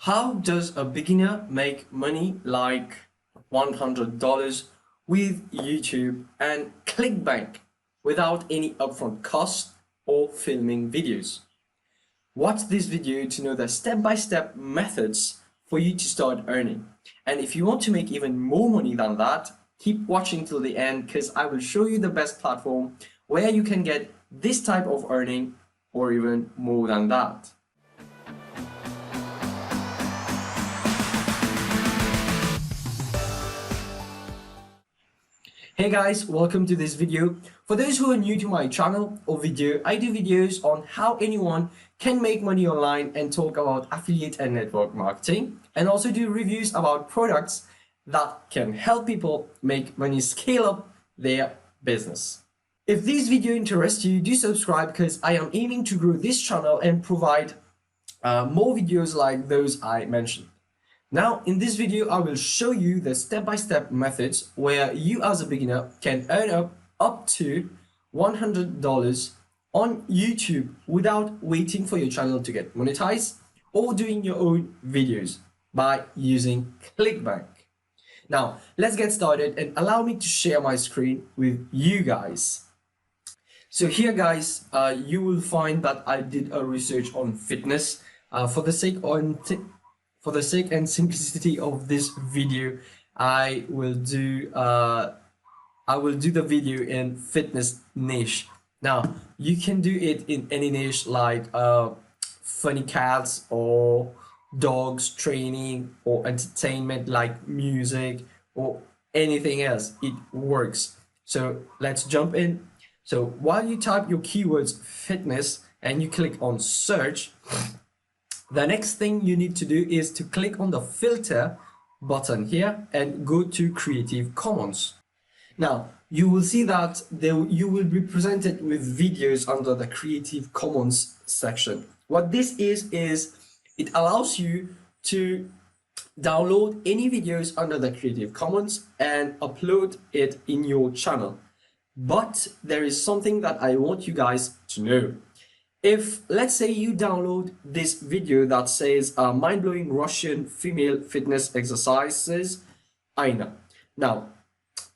How does a beginner make money like $100 with YouTube and ClickBank without any upfront cost or filming videos? Watch this video to know the step-by-step methods for you to start earning. And if you want to make even more money than that, keep watching till the end because I will show you the best platform where you can get this type of earning or even more than that. Hey guys, welcome to this video. For those who are new to my channel or video, I do videos on how anyone can make money online and talk about affiliate and network marketing, and also do reviews about products that can help people make money, scale up their business. If this video interests you, do subscribe because I am aiming to grow this channel and provide more videos like those I mentioned. Now, in this video, I will show you the step-by-step methods where you as a beginner can earn up to $100 on YouTube without waiting for your channel to get monetized or doing your own videos by using ClickBank. Now, let's get started and allow me to share my screen with you guys. So here, guys, you will find that I did a research on fitness for the sake and simplicity of this video. I will do the video in fitness niche. Now you can do it in any niche like funny cats or dogs training or entertainment like music or anything else. It works. So let's jump in. So while you type your keywords fitness and you click on search, the next thing you need to do is to click on the filter button here and go to Creative Commons. Now, you will see that you will be presented with videos under the Creative Commons section. What this is it allows you to download any videos under the Creative Commons and upload it in your channel. But there is something that I want you guys to know. If, let's say, you download this video that says mind-blowing Russian female fitness exercises, Aina. Now,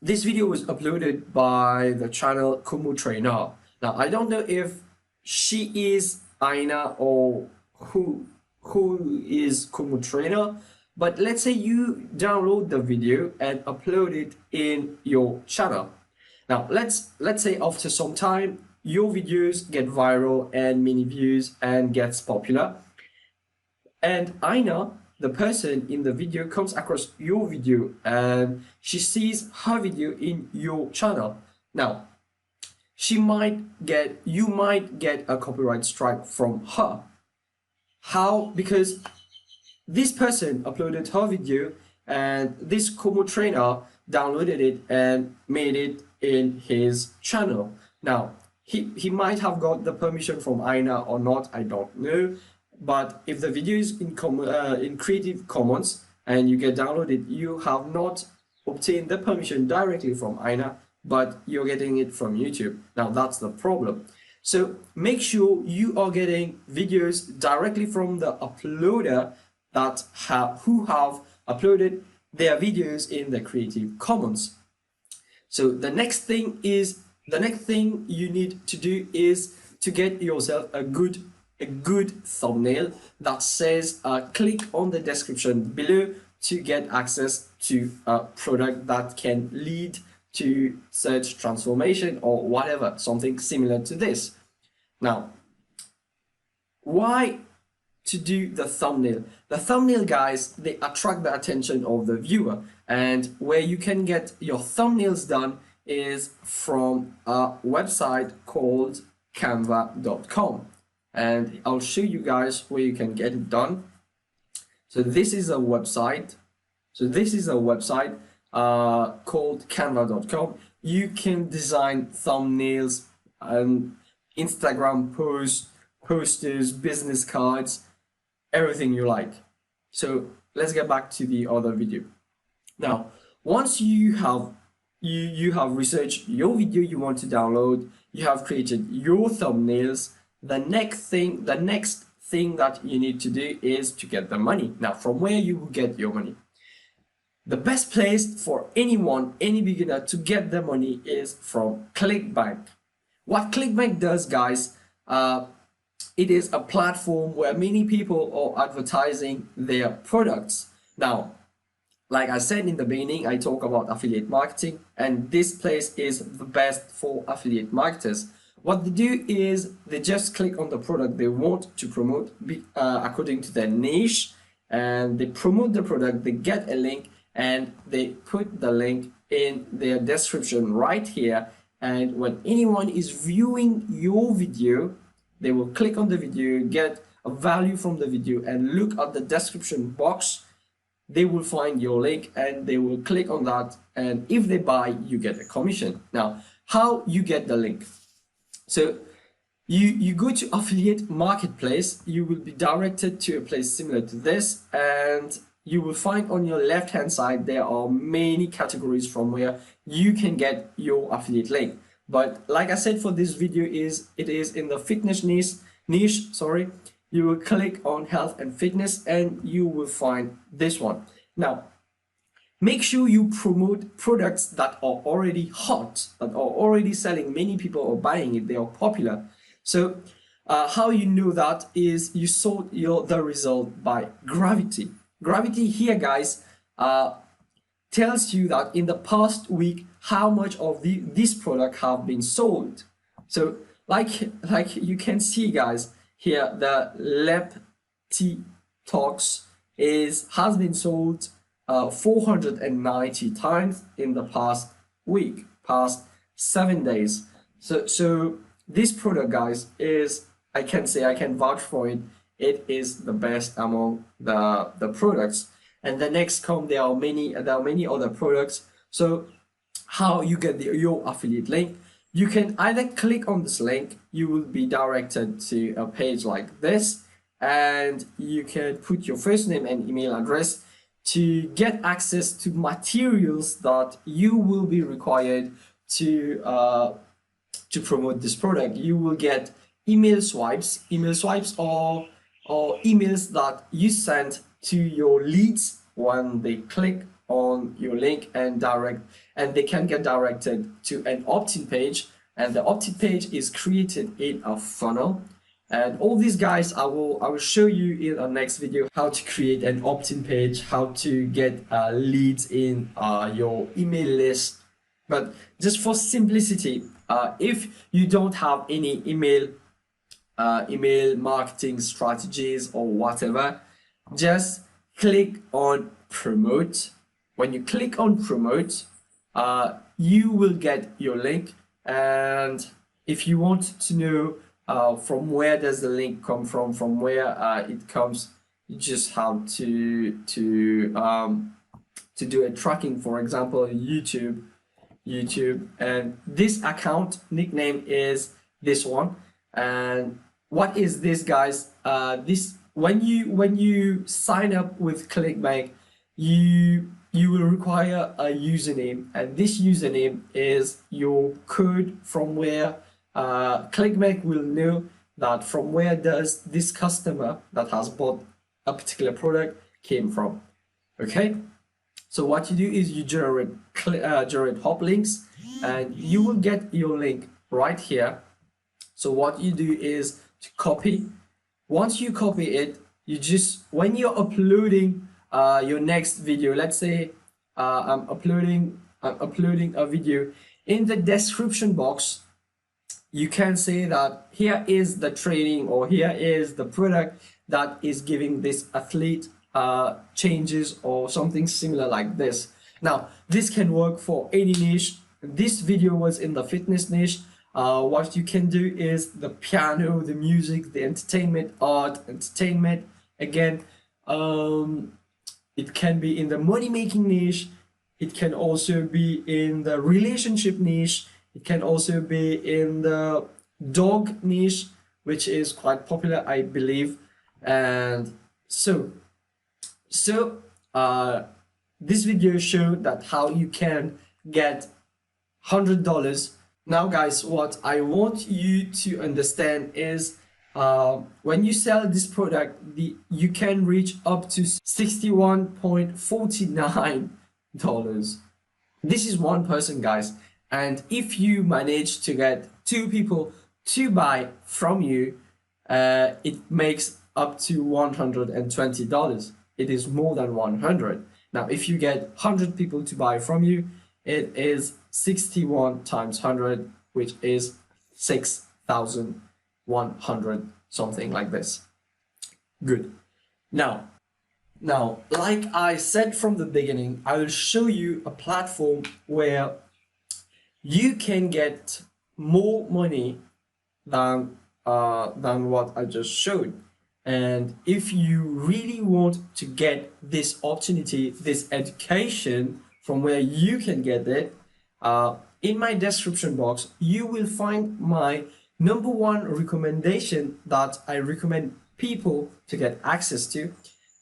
this video was uploaded by the channel Kumu Trainer. Now, I don't know if she is Aina or who is Kumu Trainer, but let's say you download the video and upload it in your channel. Now, let's say after some time, your videos get viral and many views and gets popular. And Aina, the person in the video, comes across your video and she sees her video in your channel. Now, you might get a copyright strike from her. How? Because this person uploaded her video and this Kumu trainer downloaded it and made it in his channel. Now, he might have got the permission from Aina or not, I don't know. But if the video is in Creative Commons and you get downloaded, you have not obtained the permission directly from Aina, but you're getting it from YouTube. Now that's the problem. So make sure you are getting videos directly from the uploader who have uploaded their videos in the Creative Commons. So the next thing you need to do is to get yourself a good thumbnail that says click on the description below to get access to a product that can lead to search transformation or whatever, something similar to this. Now, why to do the thumbnail? The thumbnail, guys, they attract the attention of the viewer, and where you can get your thumbnails done is from a website called canva.com, and I'll show you guys where you can get it done. So this is a website called canva.com. You can design thumbnails and Instagram posts, posters, business cards, everything you like. So let's get back to the other video. Now, once you have researched your video you want to download, you have created your thumbnails, the next thing that you need to do is to get the money. Now, from where you will get your money? The best place for anyone, any beginner, to get the money is from ClickBank. What ClickBank does, guys, it is a platform where many people are advertising their products. Now, like I said in the beginning, I talk about affiliate marketing, and this place is the best for affiliate marketers. What they do is they just click on the product they want to promote according to their niche, and they promote the product, they get a link, and they put the link in their description right here. And when anyone is viewing your video, they will click on the video, get a value from the video, and look at the description box. They will find your link and they will click on that, and if they buy, you get a commission. Now, how you get the link? So you go to affiliate marketplace, you will be directed to a place similar to this, and you will find on your left hand side there are many categories from where you can get your affiliate link. But like I said, for this video, it is in the fitness niche. You will click on health and fitness and you will find this one. Now, make sure you promote products that are already hot, that are already selling, many people are buying it, they are popular. So how you know that is you sort the result by gravity. Gravity here, guys, tells you that in the past week how much of this product have been sold. So like you can see, guys, here the Leptox has been sold 490 times in the past week, past 7 days. So this product, guys, is, I can vouch for it. It is the best among the products. And the next there are many other products. So how you get your affiliate link? You can either click on this link, you will be directed to a page like this, and you can put your first name and email address to get access to materials that you will be required to promote this product. You will get email swipes. Email swipes are emails that you send to your leads when they click on your link and they can get directed to an opt-in page, and the opt-in page is created in a funnel. And all these guys I will show you in our next video, how to create an opt-in page, how to get leads in your email list. But just for simplicity, if you don't have any email marketing strategies or whatever, just click on promote. When you click on promote, you will get your link. And if you want to know from where does the link come from where it comes, you just have to do a tracking. For example, YouTube, and this account nickname is this one. And what is this, guys? This, when you sign up with ClickBank, you will require a username, and this username is your code from where ClickBank will know that from where does this customer that has bought a particular product came from. Okay, so what you do is you generate hop links, and you will get your link right here. So what you do is to copy. Once you copy it, you just, when you're uploading your next video, let's say I'm uploading a video, in the description box you can say that here is the training, or here is the product that is giving this athlete changes, or something similar like this. Now this can work for any niche. This video was in the fitness niche. What you can do is the piano, the music, the entertainment, entertainment. Again, it can be in the money-making niche. It can also be in the relationship niche. It can also be in the dog niche, which is quite popular, I believe. And so this video showed that how you can get $100. Now, guys, what I want you to understand is when you sell this product, you can reach up to $61.49. This is one person, guys, and if you manage to get two people to buy from you, it makes up to $120. It is more than 100. Now, if you get 100 people to buy from you, it is 61 times 100, which is 6,100, something like this. Good. Now, like I said from the beginning, I will show you a platform where you can get more money than what I just showed. And if you really want to get this opportunity, this education from where you can get it, in my description box, you will find my #1 recommendation that I recommend people to get access to.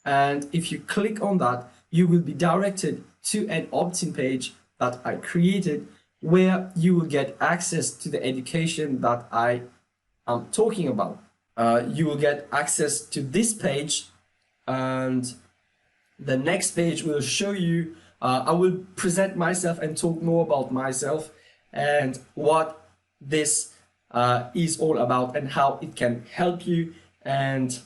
And if you click on that, you will be directed to an opt-in page that I created where you will get access to the education that I am talking about. You will get access to this page, and the next page will show you, I will present myself and talk more about myself and what this is all about and how it can help you. And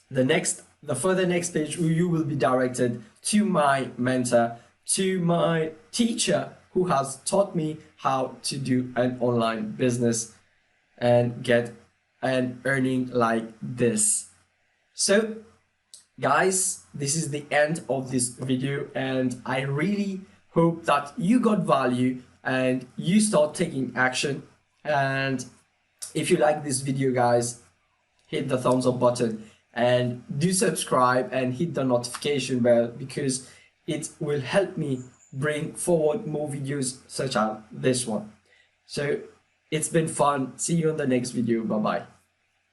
the further next page, you will be directed to my mentor, to my teacher who has taught me how to do an online business and get an earning like this. So guys, this is the end of this video, and I really hope that you got value and you start taking action. And if you like this video, guys, hit the thumbs up button and do subscribe and hit the notification bell, because it will help me bring forward more videos such as this one. So it's been fun. See you on the next video. Bye bye.